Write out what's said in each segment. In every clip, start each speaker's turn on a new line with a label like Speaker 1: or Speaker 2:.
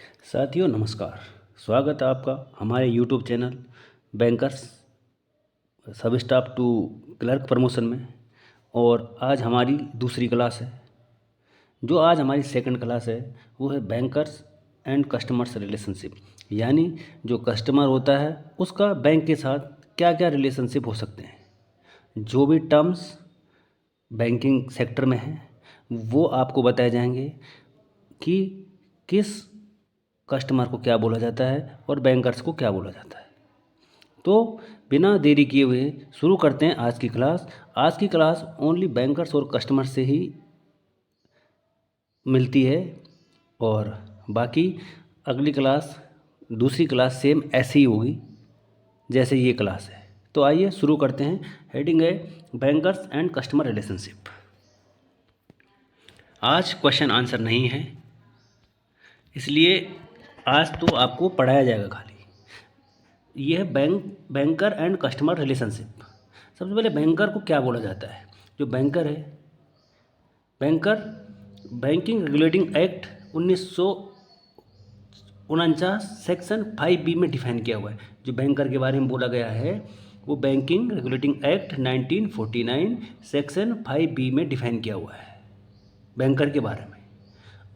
Speaker 1: साथियों नमस्कार। स्वागत है आपका हमारे यूट्यूब चैनल बैंकर्स सब स्टाफ टू क्लर्क प्रमोशन में। और आज हमारी दूसरी क्लास है। जो आज हमारी सेकंड क्लास है वो है बैंकर्स एंड कस्टमर्स रिलेशनशिप, यानी जो कस्टमर होता है उसका बैंक के साथ क्या क्या रिलेशनशिप हो सकते हैं। जो भी टर्म्स बैंकिंग सेक्टर में हैं वो आपको बताए जाएंगे कि किस कस्टमर को क्या बोला जाता है और बैंकर्स को क्या बोला जाता है। तो बिना देरी किए हुए शुरू करते हैं आज की क्लास। आज की क्लास ओनली बैंकर्स और कस्टमर से ही मिलती है और बाकी अगली क्लास दूसरी क्लास सेम ऐसे ही होगी जैसे ये क्लास है। तो आइए शुरू करते हैं। हेडिंग है बैंकर्स एंड कस्टमर रिलेशनशिप। आज क्वेश्चन आंसर नहीं है, इसलिए आज तो आपको पढ़ाया जाएगा खाली। ये है बैंकर एंड कस्टमर रिलेशनशिप। सबसे पहले बैंकर को क्या बोला जाता है। जो बैंकर है, banker banking regulating act 1949 section 5B में डिफाइन किया हुआ है। जो बैंकर के बारे में बोला गया है वो banking regulating act 1949 section 5B में डिफाइन किया हुआ है बैंकर के बारे में।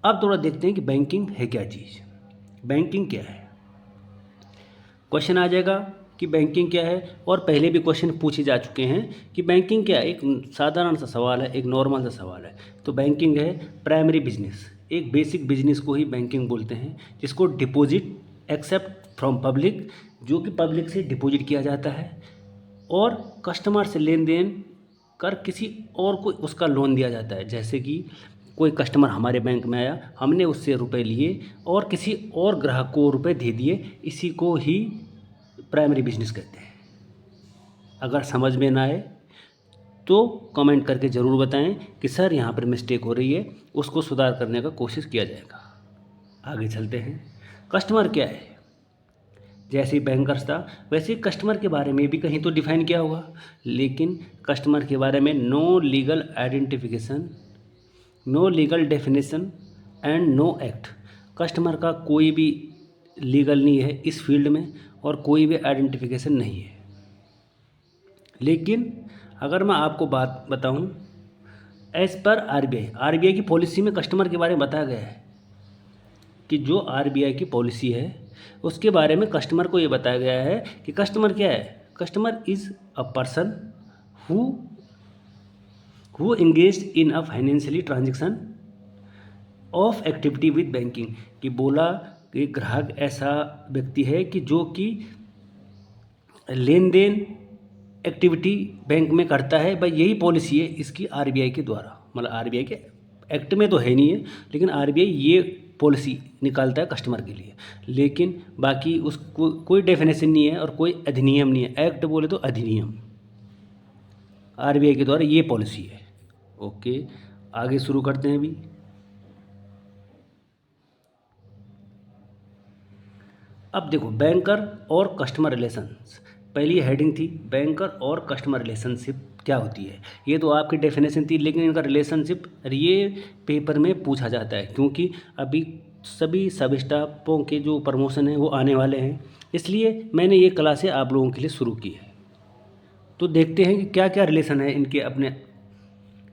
Speaker 1: अब थोड़ा देखते हैं कि बैंकिंग है क्या चीज़, बैंकिंग क्या है। क्वेश्चन आ जाएगा कि बैंकिंग क्या है, और पहले भी क्वेश्चन पूछे जा चुके हैं कि बैंकिंग क्या है। एक साधारण सा सवाल है, एक नॉर्मल सा सवाल है। तो बैंकिंग है प्राइमरी बिजनेस, एक बेसिक बिजनेस को ही बैंकिंग बोलते हैं, जिसको डिपॉजिट एक्सेप्ट फ्रॉम पब्लिक, जो कि पब्लिक से डिपॉजिट किया जाता है, और कस्टमर से लेन देन कर किसी और को उसका लोन दिया जाता है। जैसे कि कोई कस्टमर हमारे बैंक में आया, हमने उससे रुपए लिए और किसी और ग्राहक को रुपए दे दिए, इसी को ही प्राइमरी बिजनेस कहते हैं। अगर समझ में ना आए तो कमेंट करके ज़रूर बताएं कि सर यहाँ पर मिस्टेक हो रही है, उसको सुधार करने का कोशिश किया जाएगा। आगे चलते हैं। कस्टमर क्या है। जैसे बैंकर्स था वैसे कस्टमर के बारे में भी कहीं तो डिफाइन किया होगा, लेकिन कस्टमर के बारे में no legal identification, no legal definition and no act. Customer का कोई भी लीगल नहीं है इस फील्ड में और कोई भी आइडेंटिफिकेशन नहीं है। लेकिन अगर मैं आपको बात बताऊं, एज पर आरबीआई की पॉलिसी में कस्टमर के बारे में बताया गया है कि जो आरबीआई की पॉलिसी है उसके बारे में कस्टमर को ये बताया गया है कि कस्टमर क्या है। Customer is a person who engaged in a financially transaction of activity with banking. कि बोला कि ग्राहक ऐसा व्यक्ति है कि जो कि लेन देन एक्टिविटी बैंक में करता है। भाई यही पॉलिसी है इसकी आरबीआई के द्वारा, मतलब आरबीआई के एक्ट में तो है नहीं है, लेकिन आरबीआई ये पॉलिसी निकालता है कस्टमर के लिए। लेकिन बाकी उसको कोई डेफिनेशन नहीं है और कोई अधिनियम नहीं है। एक्ट बोले तो अधिनियम, आरबीआई के द्वारा ये पॉलिसी है। ओके, आगे शुरू करते हैं अभी। अब देखो बैंकर और कस्टमर रिलेशंस, पहली हेडिंग थी बैंकर और कस्टमर रिलेशनशिप क्या होती है। ये तो आपकी डेफिनेशन थी, लेकिन इनका रिलेशनशिप ये पेपर में पूछा जाता है, क्योंकि अभी सभी सब स्टाफों के जो प्रमोशन है वो आने वाले हैं, इसलिए मैंने ये क्लासें आप लोगों के लिए शुरू की है। तो देखते हैं कि क्या क्या रिलेशन है इनके अपने,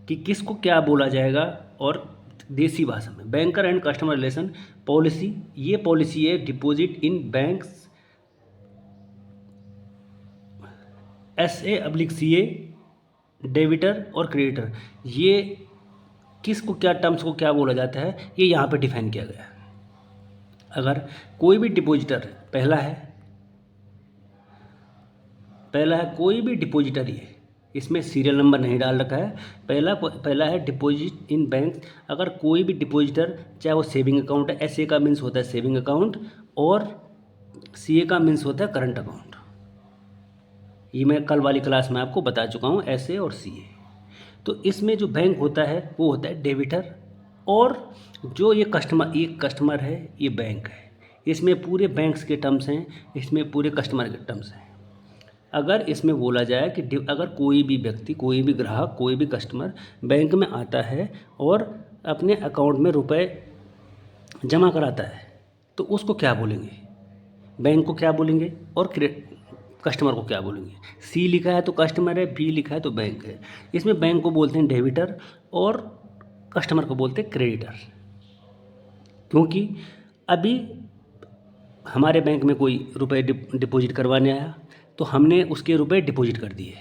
Speaker 1: कि किसको क्या बोला जाएगा। और देसी भाषा में banker and customer relation policy, ये पॉलिसी है deposit in banks SA/CA debtor और क्रेडिटर। ये किसको क्या टर्म्स को क्या बोला जाता है ये यहाँ पे डिफाइन किया गया है। अगर कोई भी डिपॉजिटर, पहला है कोई भी डिपॉजिटरी है, इसमें सीरियल नंबर नहीं डाल रखा है। पहला है डिपॉजिट इन बैंक। अगर कोई भी डिपॉजिटर, चाहे वो सेविंग अकाउंट है, SA का मीन्स होता है सेविंग अकाउंट और CA का मीन्स होता है करंट अकाउंट। ये मैं कल वाली क्लास में आपको बता चुका हूँ, SA और CA। तो इसमें जो बैंक होता है वो होता है डेबिटर, और जो ये कस्टमर है ये बैंक है। इसमें पूरे बैंक्स के टर्म्स हैं, इसमें पूरे कस्टमर के टर्म्स हैं। अगर इसमें बोला जाए कि अगर कोई भी व्यक्ति, कोई भी ग्राहक, कोई भी कस्टमर बैंक में आता है और अपने अकाउंट में रुपए जमा कराता है, तो उसको क्या बोलेंगे, बैंक को क्या बोलेंगे और कस्टमर को क्या बोलेंगे। सी लिखा है तो कस्टमर है, बी लिखा है तो बैंक है। इसमें बैंक को बोलते हैं डेबिटर और कस्टमर को बोलते हैं क्रेडिटर। क्योंकि अभी हमारे बैंक में कोई रुपए डिपॉजिट करवाने आया तो हमने उसके रुपए डिपॉजिट कर दिए,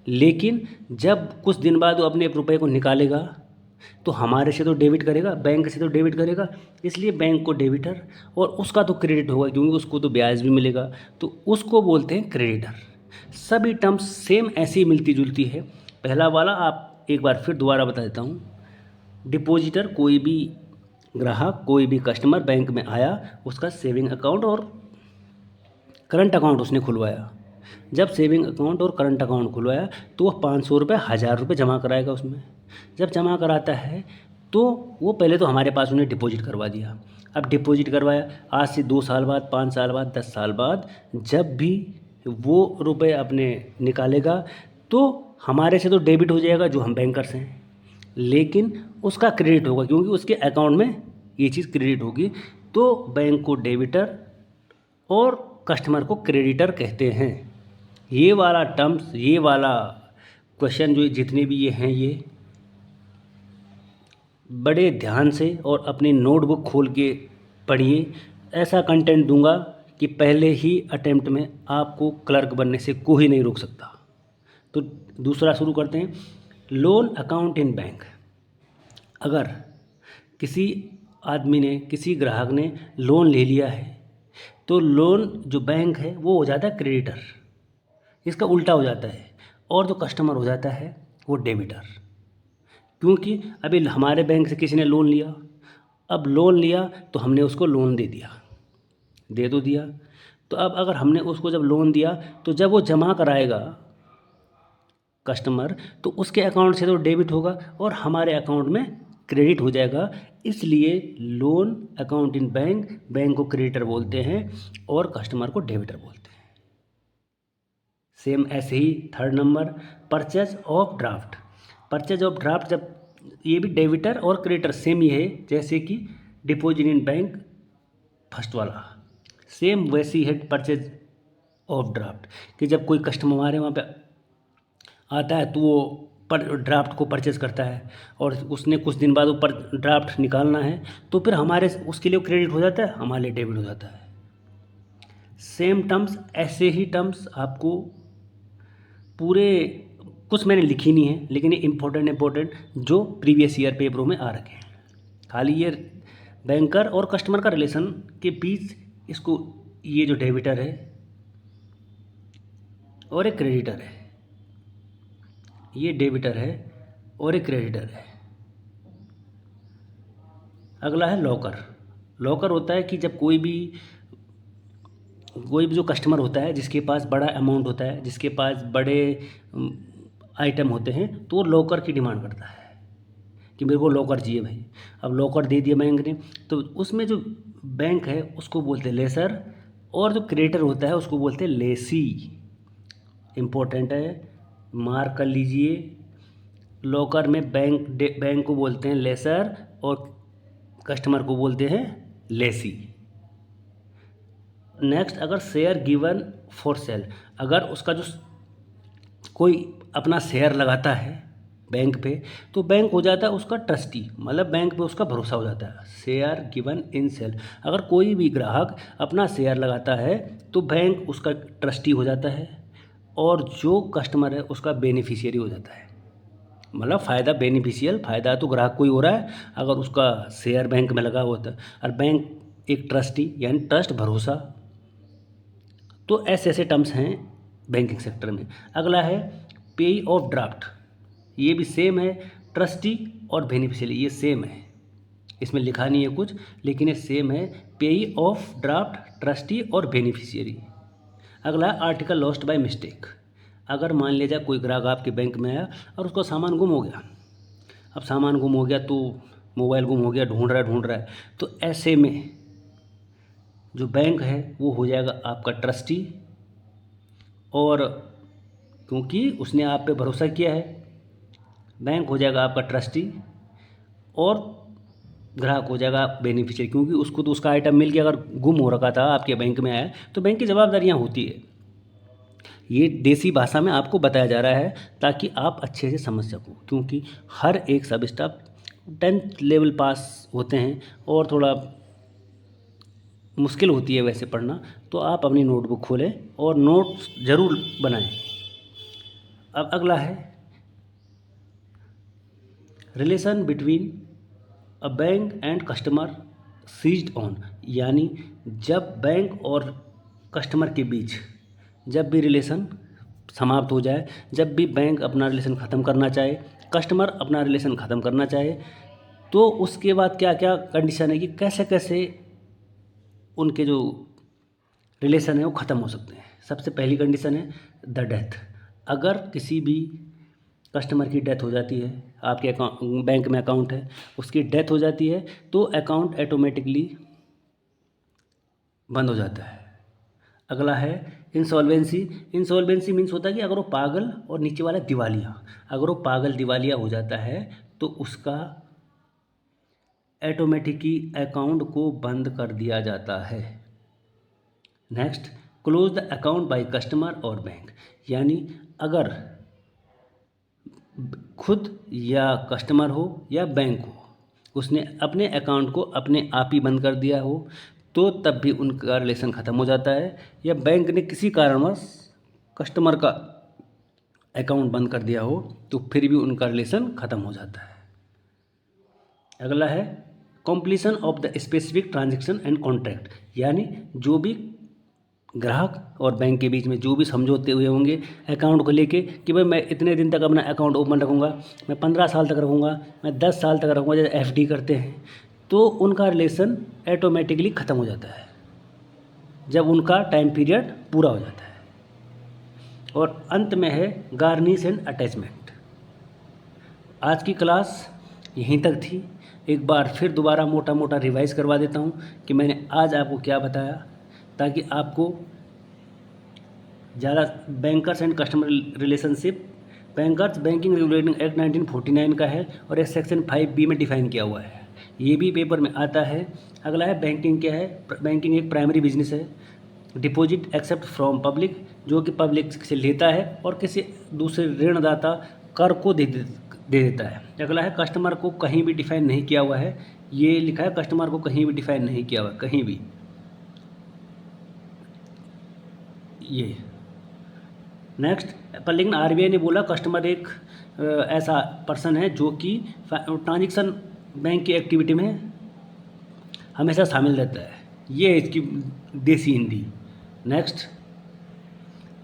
Speaker 1: लेकिन जब कुछ दिन बाद वो अपने रुपए को निकालेगा तो हमारे से तो डेबिट करेगा, बैंक से तो डेबिट करेगा, इसलिए बैंक को डेबिटर और उसका तो क्रेडिट होगा क्योंकि उसको तो ब्याज भी मिलेगा, तो उसको बोलते हैं क्रेडिटर। सभी टर्म्स सेम ऐसी ही मिलती जुलती है। पहला वाला आप एक बार फिर दोबारा बता देता हूँ। डिपॉजिटर कोई भी ग्राहक, कोई भी कस्टमर बैंक में आया, उसका सेविंग अकाउंट और करंट अकाउंट उसने खुलवाया। जब सेविंग अकाउंट और करंट अकाउंट खुलवाया तो वह 500 रुपये, 1000 रुपये जमा कराएगा उसमें। जब जमा कराता है तो वो पहले तो हमारे पास उन्हें डिपॉजिट करवा दिया। अब डिपॉजिट करवाया, आज से 2 साल बाद, 5 साल बाद, 10 साल बाद जब भी वो रुपए अपने निकालेगा तो हमारे से तो डेबिट हो जाएगा जो हम बैंकर्स हैं, लेकिन उसका क्रेडिट होगा क्योंकि उसके अकाउंट में ये चीज़ क्रेडिट होगी। तो बैंक को डेबिटर और कस्टमर को क्रेडिटर कहते हैं। ये वाला टर्म्स, ये वाला क्वेश्चन जो जितने भी ये हैं, ये बड़े ध्यान से और अपनी नोटबुक खोल के पढ़िए। ऐसा कंटेंट दूंगा कि पहले ही अटेम्प्ट में आपको क्लर्क बनने से कोई नहीं रोक सकता। तो दूसरा शुरू करते हैं। Loan account in bank. अगर किसी आदमी ने, किसी ग्राहक ने लोन ले लिया है तो लोन जो बैंक है वो हो जाता है क्रेडिटर, इसका उल्टा हो जाता है, और जो कस्टमर हो जाता है वो डेबिटर। क्योंकि अभी हमारे बैंक से किसी ने लोन लिया, अब लोन लिया तो हमने उसको लोन दे दिया, दे तो दिया। तो अब अगर हमने उसको जब लोन दिया तो जब वो जमा कराएगा कस्टमर तो उसके अकाउंट से तो डेबिट होगा और हमारे अकाउंट में क्रेडिट हो जाएगा। इसलिए loan account in bank, bank को क्रेडिटर बोलते हैं और कस्टमर को डेबिटर बोलते हैं। सेम ऐसे ही third number, purchase of draft. Purchase of draft, जब ये भी डेबिटर और क्रेडिटर सेम ही है जैसे कि डिपॉजिट इन बैंक फर्स्ट वाला, सेम वैसी है परचेज ऑफ ड्राफ्ट कि जब कोई कस्टमर हमारे वहाँ पे आता है तो वो पर ड्राफ्ट को परचेज़ करता है और उसने कुछ दिन बाद ऊपर ड्राफ्ट निकालना है तो फिर हमारे उसके लिए क्रेडिट हो जाता है, हमारे लिए डेबिट हो जाता है। सेम टर्म्स, ऐसे ही टर्म्स आपको पूरे, कुछ मैंने लिखी नहीं है लेकिन ये इम्पोर्टेंट जो प्रीवियस ईयर पेपरों में आ रखे हैं। खाली ये बैंकर और कस्टमर का रिलेशन के बीच इसको, ये जो डेबिटर है और एक क्रेडिटर है, ये डेबिटर है और एक क्रेडिटर है। अगला है लॉकर। लॉकर होता है कि जब कोई भी जो कस्टमर होता है जिसके पास बड़ा अमाउंट होता है, जिसके पास बड़े आइटम होते हैं, तो वो लॉकर की डिमांड करता है कि मेरे को लॉकर चाहिए भाई। अब लॉकर दे दिया बैंक ने तो उसमें जो बैंक है उसको बोलते हैं लेसर और जो क्रेडिटर होता है उसको बोलते हैं लेसी। इम्पोर्टेंट है, मार्क कर लीजिए। लॉकर में बैंक को बोलते हैं लेसर और कस्टमर को बोलते हैं लेसी। नेक्स्ट, अगर शेयर गिवन फॉर सेल, अगर उसका जो कोई अपना शेयर लगाता है बैंक पे तो बैंक हो जाता है उसका ट्रस्टी, मतलब बैंक पे उसका भरोसा हो जाता है। शेयर गिवन इन सेल, अगर कोई भी ग्राहक अपना शेयर लगाता है तो बैंक उसका ट्रस्टी हो जाता है और जो कस्टमर है उसका बेनिफिशियरी हो जाता है। मतलब फ़ायदा बेनिफिशियल, फ़ायदा तो ग्राहक को ही हो रहा है अगर उसका शेयर बैंक में लगा होता है, और बैंक एक ट्रस्टी यानी ट्रस्ट, भरोसा। तो ऐसे ऐसे टर्म्स हैं बैंकिंग सेक्टर में। अगला है पे ऑफ ड्राफ्ट। ये भी सेम है, ट्रस्टी और बेनिफिशियरी ये सेम है, इसमें लिखा नहीं है कुछ लेकिन ये सेम है, पे ऑफ ड्राफ्ट, ट्रस्टी और बेनिफिशियरी। अगला है आर्टिकल लॉस्ट बाय मिस्टेक। अगर मान लिया जाए कोई ग्राहक आपके बैंक में आया और उसका सामान गुम हो गया, अब सामान गुम हो गया तो मोबाइल गुम हो गया, ढूंढ रहा है, तो ऐसे में जो बैंक है वो हो जाएगा आपका ट्रस्टी, और क्योंकि उसने आप पे भरोसा किया है बैंक हो जाएगा आपका ट्रस्टी, और ग्राहक हो जाएगा बेनिफिशियरी, क्योंकि उसको तो उसका आइटम मिल गया, अगर गुम हो रखा था आपके बैंक में आया तो बैंक की जवाबदारियाँ होती है। ये देसी भाषा में आपको बताया जा रहा है ताकि आप अच्छे से समझ सको, क्योंकि हर एक सब स्टाफ 10th लेवल पास होते हैं और थोड़ा मुश्किल होती है वैसे पढ़ना, तो आप अपनी नोटबुक खोलें और नोट्स ज़रूर बनाएं। अब अगला है relation between a bank and customer ceased on, यानी जब बैंक और कस्टमर के बीच जब भी रिलेशन समाप्त हो जाए, जब भी बैंक अपना रिलेशन ख़त्म करना चाहे, कस्टमर अपना रिलेशन ख़त्म करना चाहे, तो उसके बाद क्या क्या कंडीशन है कि कैसे कैसे उनके जो रिलेशन है वो ख़त्म हो सकते हैं। सबसे पहली कंडीशन है द डेथ। अगर किसी भी कस्टमर की डेथ हो जाती है, आपके अकाउंट बैंक में अकाउंट है, उसकी डेथ हो जाती है तो अकाउंट ऑटोमेटिकली बंद हो जाता है। अगला है इंसॉल्वेंसी। इंसॉल्वेंसी मीन्स होता है कि अगर वो पागल, और नीचे वाला दिवालिया, अगर वो पागल दिवालिया हो जाता है तो उसका ऑटोमेटिकली अकाउंट को बंद कर दिया जाता है। Next, close the account by customer और बैंक, यानी अगर खुद या कस्टमर हो या बैंक हो, उसने अपने अकाउंट को अपने आप ही बंद कर दिया हो तो तब भी उनका रिलेशन ख़त्म हो जाता है, या बैंक ने किसी कारणवश कस्टमर का अकाउंट बंद कर दिया हो तो फिर भी उनका रिलेशन ख़त्म हो जाता है। अगला है completion of the specific transaction and contract, यानी जो भी ग्राहक और बैंक के बीच में जो भी समझौते हुए होंगे अकाउंट को लेके कि भाई मैं इतने दिन तक अपना अकाउंट ओपन रखूँगा, मैं 15 साल तक रखूँगा, मैं 10 साल तक रखूँगा, जैसे FD करते हैं, तो उनका रिलेशन ऑटोमेटिकली ख़त्म हो जाता है जब उनका टाइम पीरियड पूरा हो जाता है। और अंत में है गार्निश एंड अटैचमेंट। आज की क्लास यहीं तक थी। एक बार फिर दोबारा मोटा मोटा रिवाइज करवा देता हूँ कि मैंने आज आपको क्या बताया, ताकि आपको ज़्यादा bankers and customer relationship, bankers banking regulating act 1949 का है और ये सेक्शन 5B में डिफाइन किया हुआ है, ये भी पेपर में आता है। अगला है बैंकिंग क्या है। बैंकिंग एक प्राइमरी बिजनेस है। डिपॉजिट एक्सेप्ट फ्रॉम पब्लिक, जो कि पब्लिक से लेता है और किसी दूसरे ऋणदाता कर को दे देता है। अगला है कस्टमर को कहीं भी डिफाइन नहीं किया हुआ है, ये लिखा है कस्टमर को कहीं भी डिफाइन नहीं किया हुआ कहीं भी, ये नेक्स्ट। पर लेकिन RBI ने बोला कस्टमर एक ऐसा पर्सन है जो कि ट्रांजेक्शन बैंक की एक्टिविटी में हमेशा शामिल रहता है, ये है इसकी देसी हिंदी। नेक्स्ट,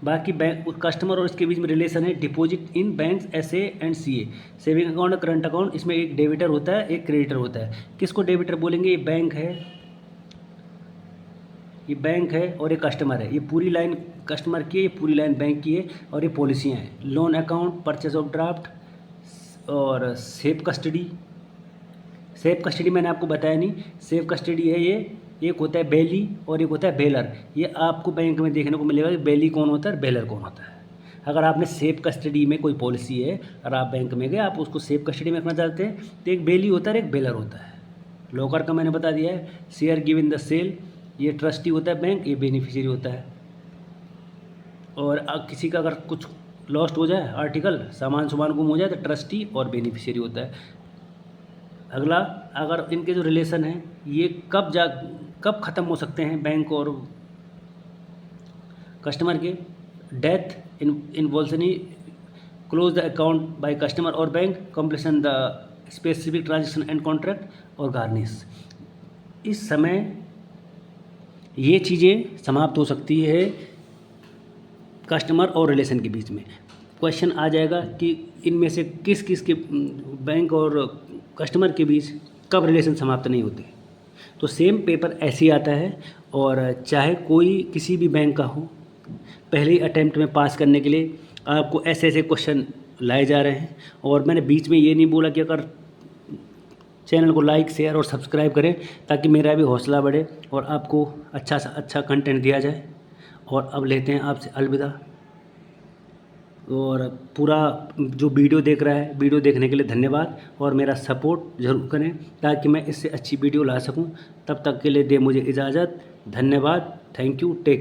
Speaker 1: बाकी बैंक कस्टमर और इसके बीच में रिलेशन है deposit in banks SA and CA, saving account और करंट अकाउंट। इसमें एक डेबिटर होता है एक क्रेडिटर होता है। किसको डेबिटर बोलेंगे? ये बैंक है, ये बैंक है और ये कस्टमर है। ये पूरी लाइन कस्टमर की है, ये पूरी लाइन बैंक की है और ये पॉलिसियाँ हैं। Loan account, purchase of draft और सेफ कस्टडी। सेफ कस्टडी मैंने आपको बताया नहीं, सेफ कस्टडी है ये, एक होता है बेली और एक होता है बेलर। ये आपको बैंक में देखने को मिलेगा कि बेली कौन होता है और बेलर कौन होता है। अगर आपने सेफ कस्टडी में कोई पॉलिसी है और आप बैंक में गए, आप उसको सेफ कस्टडी में रखना चाहते हैं, तो एक बेली होता है एक बेलर होता है। लॉकर का मैंने बता दिया है। Share give in the sale, ये ट्रस्टी होता है बैंक, ये बेनिफिशियरी होता है। और किसी का अगर कुछ लॉस्ट हो जाए, आर्टिकल सामान गुम हो जाए, तो ट्रस्टी और बेनिफिशियरी होता है। अगला, अगर इनके जो रिलेशन हैं ये कब ख़त्म हो सकते हैं बैंक और कस्टमर के? डेथ, इन्वॉल्सनी, close the account by customer और bank, completion the specific transaction and contract और गार्निश। इस समय ये चीज़ें समाप्त हो सकती है कस्टमर और रिलेशन के बीच में। क्वेश्चन आ जाएगा कि इनमें से किस किस के बैंक और कस्टमर के बीच कब रिलेशन समाप्त नहीं होते। तो सेम पेपर ऐसे ही आता है, और चाहे कोई किसी भी बैंक का हो, पहले ही अटैम्प्ट में पास करने के लिए आपको ऐसे ऐसे क्वेश्चन लाए जा रहे हैं। और मैंने बीच में ये नहीं बोला कि अगर चैनल को लाइक शेयर और सब्सक्राइब करें ताकि मेरा भी हौसला बढ़े और आपको अच्छा सा अच्छा कंटेंट दिया जाए। और अब लेते हैं आपसे अलविदा। और पूरा जो वीडियो देख रहा है, वीडियो देखने के लिए धन्यवाद, और मेरा सपोर्ट ज़रूर करें ताकि मैं इससे अच्छी वीडियो ला सकूं। तब तक के लिए दे मुझे इजाज़त। धन्यवाद। Thank you. टेक